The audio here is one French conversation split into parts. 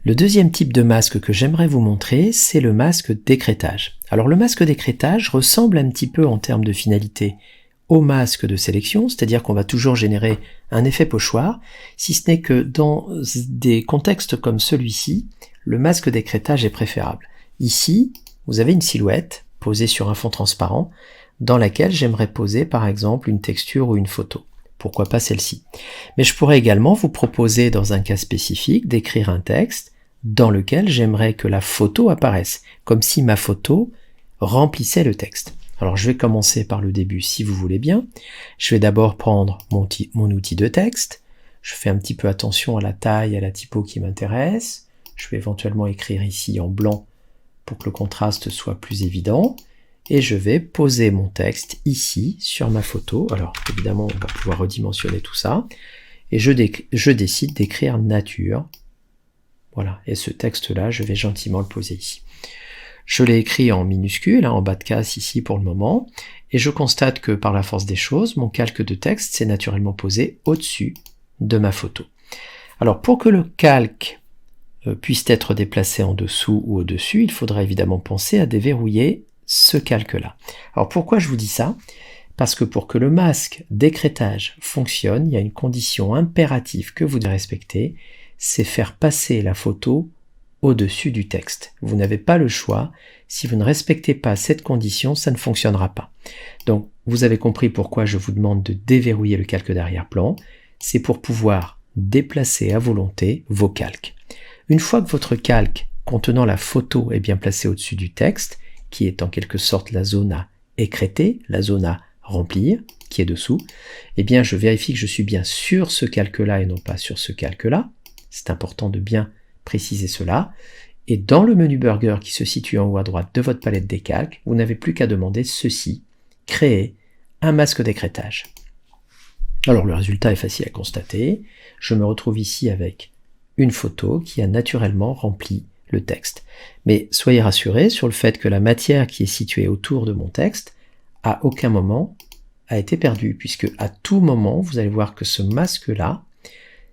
Le deuxième type de masque que j'aimerais vous montrer, c'est le masque d'écrêtage. Alors le masque d'écrêtage ressemble un petit peu en termes de finalité au masque de sélection, c'est-à-dire qu'on va toujours générer un effet pochoir, si ce n'est que dans des contextes comme celui-ci, le masque d'écrêtage est préférable. Ici, vous avez une silhouette posée sur un fond transparent, dans laquelle j'aimerais poser par exemple une texture ou une photo. Pourquoi pas celle-ci? Mais je pourrais également vous proposer dans un cas spécifique d'écrire un texte dans lequel j'aimerais que la photo apparaisse, comme si ma photo remplissait le texte. Alors je vais commencer par le début si vous voulez bien. Je vais d'abord prendre mon outil de texte. Je fais un petit peu attention à la taille, à la typo qui m'intéresse. Je vais éventuellement écrire ici en blanc pour que le contraste soit plus évident. Et je vais poser mon texte ici sur ma photo. Alors évidemment on va pouvoir redimensionner tout ça. Et je décide d'écrire nature. Voilà, et ce texte-là, je vais gentiment le poser ici. Je l'ai écrit en minuscule, en bas de case ici pour le moment, et je constate que par la force des choses, mon calque de texte s'est naturellement posé au-dessus de ma photo. Alors pour que le calque puisse être déplacé en dessous ou au-dessus, il faudra évidemment penser à déverrouiller ce calque-là. Alors pourquoi je vous dis ça? Parce que pour que le masque d'écrêtage fonctionne, il y a une condition impérative que vous devez respecter, c'est faire passer la photo au-dessus du texte. Vous n'avez pas le choix. Si vous ne respectez pas cette condition, ça ne fonctionnera pas. Donc, vous avez compris pourquoi je vous demande de déverrouiller le calque d'arrière-plan. C'est pour pouvoir déplacer à volonté vos calques. Une fois que votre calque contenant la photo est bien placé au-dessus du texte, qui est en quelque sorte la zone à écrêter, la zone à remplir, qui est dessous, eh bien je vérifie que je suis bien sur ce calque-là et non pas sur ce calque-là. C'est important de bien préciser cela. Et dans le menu Burger qui se situe en haut à droite de votre palette des calques, vous n'avez plus qu'à demander ceci, créer un masque d'écrêtage. Alors le résultat est facile à constater. Je me retrouve ici avec une photo qui a naturellement rempli le texte. Mais soyez rassurés sur le fait que la matière qui est située autour de mon texte, à aucun moment a été perdue, puisque à tout moment, vous allez voir que ce masque-là,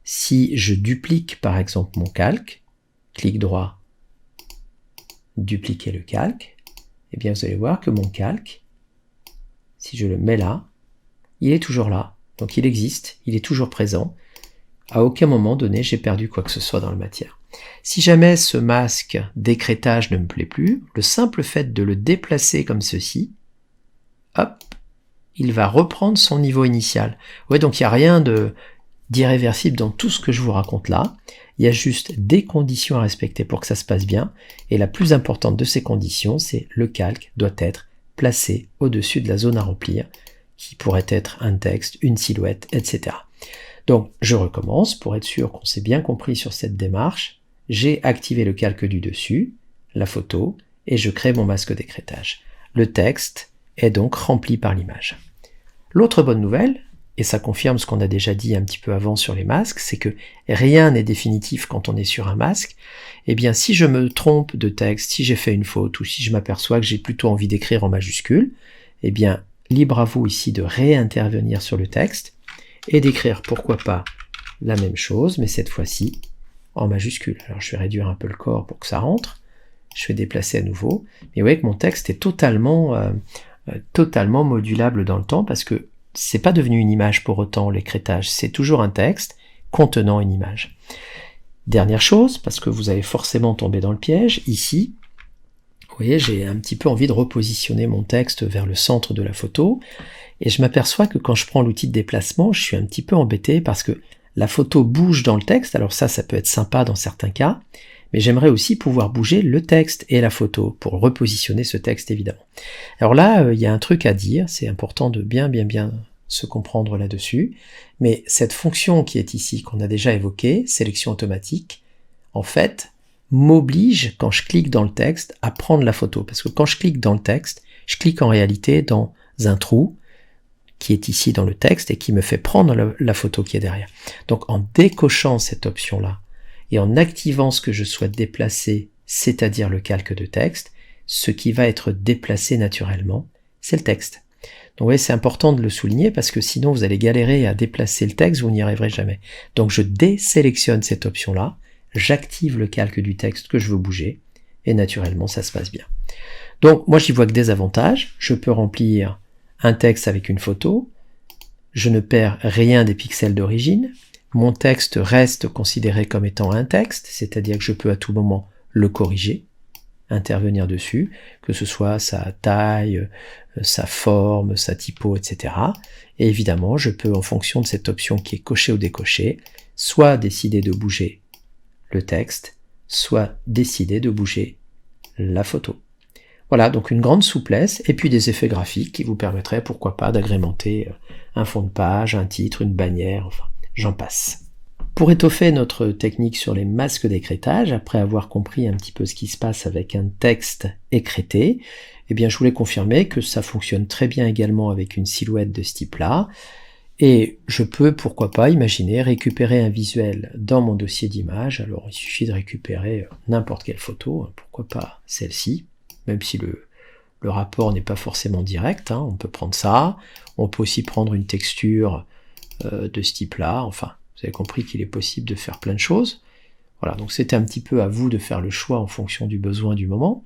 si je duplique par exemple mon calque, clic droit, dupliquer le calque, eh bien vous allez voir que mon calque, si je le mets là, il est toujours là. Donc il existe, il est toujours présent. À aucun moment donné, j'ai perdu quoi que ce soit dans la matière. Si jamais ce masque d'écrêtage ne me plaît plus, le simple fait de le déplacer comme ceci, hop, il va reprendre son niveau initial. Ouais, donc il n'y a rien d'irréversible dans tout ce que je vous raconte là. Il y a juste des conditions à respecter pour que ça se passe bien. Et la plus importante de ces conditions, c'est le calque doit être placé au-dessus de la zone à remplir, qui pourrait être un texte, une silhouette, etc. Donc, je recommence pour être sûr qu'on s'est bien compris sur cette démarche. J'ai activé le calque du dessus, la photo, et je crée mon masque d'écrêtage. Le texte est donc rempli par l'image. L'autre bonne nouvelle, et ça confirme ce qu'on a déjà dit un petit peu avant sur les masques, c'est que rien n'est définitif quand on est sur un masque. Eh bien, si je me trompe de texte, si j'ai fait une faute, ou si je m'aperçois que j'ai plutôt envie d'écrire en majuscule, eh bien, libre à vous ici de réintervenir sur le texte, et d'écrire, pourquoi pas, la même chose, mais cette fois-ci en majuscule. Alors je vais réduire un peu le corps pour que ça rentre, je vais déplacer à nouveau, mais vous voyez que mon texte est totalement modulable dans le temps, parce que c'est pas devenu une image pour autant l'écrêtage, c'est toujours un texte contenant une image. Dernière chose, parce que vous allez forcément tomber dans le piège, ici, vous voyez, j'ai un petit peu envie de repositionner mon texte vers le centre de la photo, et je m'aperçois que quand je prends l'outil de déplacement, je suis un petit peu embêté parce que la photo bouge dans le texte. Alors ça peut être sympa dans certains cas, mais j'aimerais aussi pouvoir bouger le texte et la photo pour repositionner ce texte évidemment. Alors là, il y a un truc à dire, c'est important de bien se comprendre là-dessus, mais cette fonction qui est ici, qu'on a déjà évoquée, sélection automatique, en fait, m'oblige, quand je clique dans le texte, à prendre la photo. Parce que quand je clique dans le texte, je clique en réalité dans un trou qui est ici dans le texte et qui me fait prendre la photo qui est derrière. Donc en décochant cette option-là et en activant ce que je souhaite déplacer, c'est-à-dire le calque de texte, ce qui va être déplacé naturellement, c'est le texte. Donc oui, c'est important de le souligner parce que sinon vous allez galérer à déplacer le texte, vous n'y arriverez jamais. Donc je désélectionne cette option-là, j'active le calque du texte que je veux bouger, et naturellement ça se passe bien. Donc moi j'y vois que des avantages, je peux remplir un texte avec une photo, je ne perds rien des pixels d'origine, mon texte reste considéré comme étant un texte, c'est-à-dire que je peux à tout moment le corriger, intervenir dessus, que ce soit sa taille, sa forme, sa typo, etc. Et évidemment, je peux, en fonction de cette option qui est cochée ou décochée, soit décider de bouger le texte, soit décider de bouger la photo. Voilà, donc une grande souplesse, et puis des effets graphiques qui vous permettraient, pourquoi pas, d'agrémenter un fond de page, un titre, une bannière, enfin, j'en passe. Pour étoffer notre technique sur les masques d'écrêtage, après avoir compris un petit peu ce qui se passe avec un texte écrêté, eh bien je voulais confirmer que ça fonctionne très bien également avec une silhouette de ce type-là, et je peux, pourquoi pas, imaginer récupérer un visuel dans mon dossier d'images. Alors il suffit de récupérer n'importe quelle photo, pourquoi pas celle-ci, même si le rapport n'est pas forcément direct, on peut prendre ça, on peut aussi prendre une texture de ce type-là, enfin, vous avez compris qu'il est possible de faire plein de choses. Voilà, donc c'était un petit peu à vous de faire le choix en fonction du besoin du moment.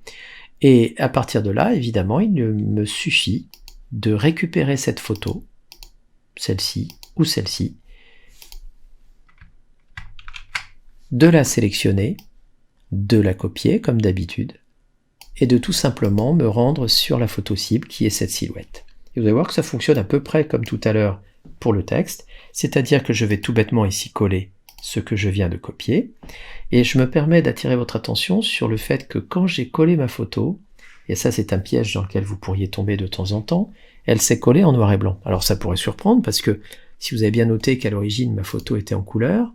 Et à partir de là, évidemment, il me suffit de récupérer cette photo, celle-ci ou celle-ci, de la sélectionner, de la copier comme d'habitude, et de tout simplement me rendre sur la photo cible qui est cette silhouette. Et vous allez voir que ça fonctionne à peu près comme tout à l'heure pour le texte, c'est-à-dire que je vais tout bêtement ici coller ce que je viens de copier, et je me permets d'attirer votre attention sur le fait que quand j'ai collé ma photo, et ça c'est un piège dans lequel vous pourriez tomber de temps en temps, elle s'est collée en noir et blanc. Alors ça pourrait surprendre parce que si vous avez bien noté qu'à l'origine ma photo était en couleur,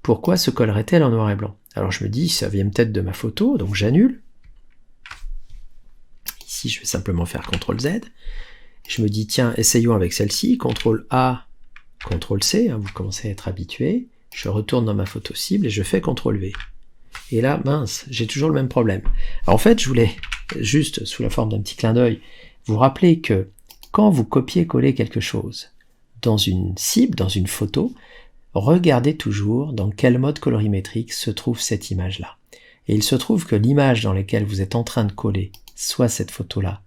pourquoi se collerait-elle en noir et blanc? Alors je me dis, ça vient peut-être de ma photo, donc j'annule. Ici je vais simplement faire CTRL Z. Je me dis, tiens, essayons avec celle-ci, CTRL A, CTRL C, vous commencez à être habitué. Je retourne dans ma photo cible et je fais CTRL V. Et là, mince, j'ai toujours le même problème. Alors en fait, je voulais, juste sous la forme d'un petit clin d'œil, vous rappeler que quand vous copiez-collez quelque chose dans une cible, dans une photo, regardez toujours dans quel mode colorimétrique se trouve cette image-là. Et il se trouve que l'image dans laquelle vous êtes en train de coller, soit cette photo-là,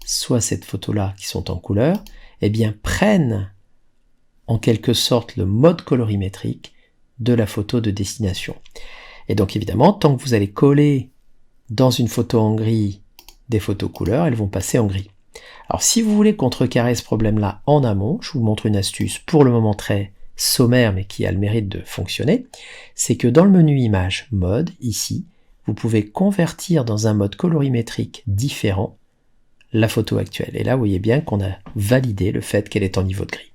soit cette photo-là qui sont en couleur, eh bien prennent en quelque sorte le mode colorimétrique de la photo de destination. Et donc évidemment, tant que vous allez coller dans une photo en gris des photos couleurs, elles vont passer en gris. Alors si vous voulez contrecarrer ce problème-là en amont, je vous montre une astuce pour le moment très sommaire mais qui a le mérite de fonctionner, c'est que dans le menu Images, Mode, ici, vous pouvez convertir dans un mode colorimétrique différent la photo actuelle. Et là, vous voyez bien qu'on a validé le fait qu'elle est en niveau de gris.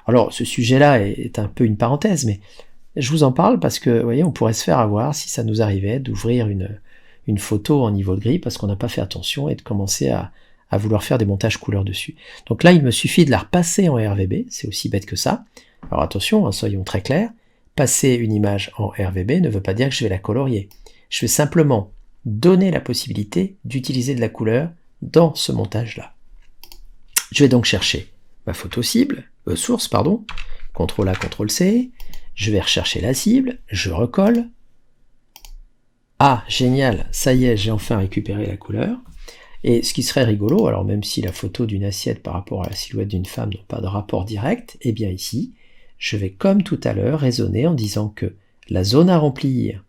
Alors, ce sujet-là est un peu une parenthèse, mais je vous en parle parce que, vous voyez, on pourrait se faire avoir si ça nous arrivait d'ouvrir une photo en niveau de gris parce qu'on n'a pas fait attention et de commencer à vouloir faire des montages couleurs dessus. Donc là, il me suffit de la repasser en RVB, c'est aussi bête que ça. Alors attention, soyons très clairs, passer une image en RVB ne veut pas dire que je vais la colorier. Je vais simplement donner la possibilité d'utiliser de la couleur dans ce montage-là. Je vais donc chercher ma photo cible, source, pardon, CTRL A, CTRL C, je vais rechercher la cible, je recolle. Ah, génial, ça y est, j'ai enfin récupéré la couleur. Et ce qui serait rigolo, alors même si la photo d'une assiette par rapport à la silhouette d'une femme n'a pas de rapport direct, eh bien ici, je vais comme tout à l'heure raisonner en disant que la zone à remplir,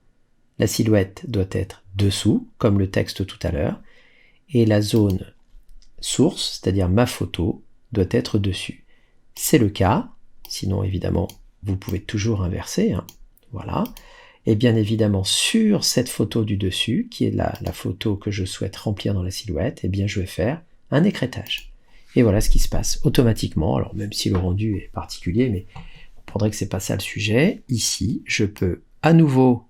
la silhouette doit être dessous, comme le texte tout à l'heure, et la zone source, c'est-à-dire ma photo, doit être dessus. C'est le cas, sinon évidemment vous pouvez toujours inverser, voilà. Et bien évidemment sur cette photo du dessus, qui est la photo que je souhaite remplir dans la silhouette, eh bien je vais faire un écrêtage. Et voilà ce qui se passe automatiquement, alors même si le rendu est particulier, mais vous comprendrez que c'est pas ça le sujet. Ici, je peux à nouveau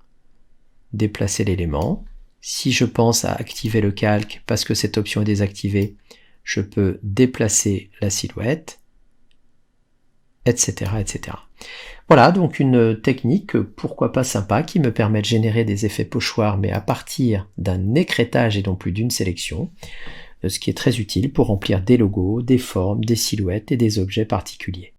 déplacer l'élément. Si je pense à activer le calque parce que cette option est désactivée, je peux déplacer la silhouette, etc., etc. Voilà, donc une technique, pourquoi pas sympa, qui me permet de générer des effets pochoirs, mais à partir d'un écrêtage et non plus d'une sélection, ce qui est très utile pour remplir des logos, des formes, des silhouettes et des objets particuliers.